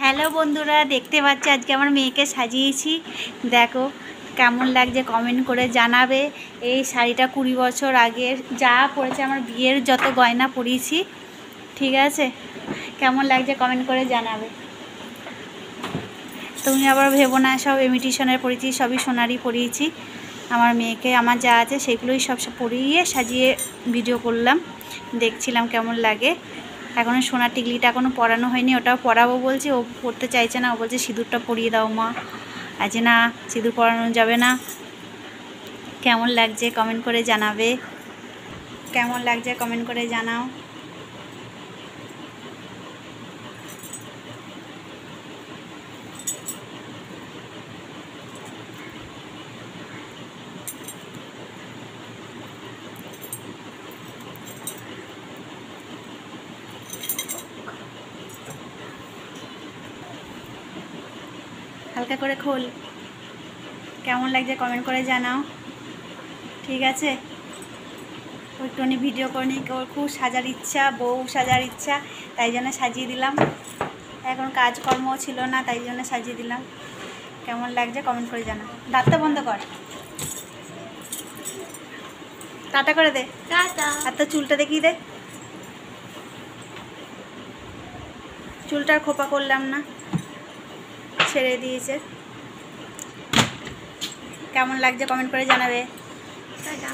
Hello বন্ধুরা, দেখতে পাচ্ছ আজকে আমার মেয়েকে সাজিয়েছি। দেখো কেমন লাগছে কমেন্ট করে জানাবে। এই শাড়িটা 20 বছর আগের, যা পরেছে আমার বিয়ের যত গয়না পরিয়েছি, ঠিক আছে? কেমন লাগছে কমেন্ট করে জানাবে। তুমি আবার ভেবো না সব ইমিটেশনের পরিয়েছি, সবই সোনারই পরিয়েছি। আমার মেয়েকে আমার যা আছে সেগুলোই সব পরিয়ে সাজিয়ে ভিডিও করলাম, দেখছিলাম কেমন লাগে। এখনও সোনার টিকলিটা এখনও পরানো হয়নি, ওটাও পরাবো বলছি। ও পরতে চাইছে না, ও বলছে সিঁদুরটা পরিয়ে দাও মা। আছে না, সিঁদুর পরানো যাবে না। কেমন লাগছে কমেন্ট করে জানাবে। কেমন লাগছে কমেন্ট করে জানাও। হালকা করে খোল। কেমন লাগছে কমেন্ট করে জানাও, ঠিক আছে? একটুখানি ভিডিও করে নিই, ওর খুব সাজার ইচ্ছা, বউ সাজার ইচ্ছা, তাই জন্য সাজিয়ে দিলাম। এখন কাজকর্ম ছিল না, তাই জন্য সাজিয়ে দিলাম। কেমন লাগছে কমেন্ট করে জানাও। দাঁতটা বন্ধ কর, টাটা করে দে। টাটা। আর তো চুলটা দেখিয়ে দে, চুলটার খোপা করলাম না, ছেড়ে দিয়েছে। কেমন লাগছে কমেন্ট করে জানাবে। টাটা।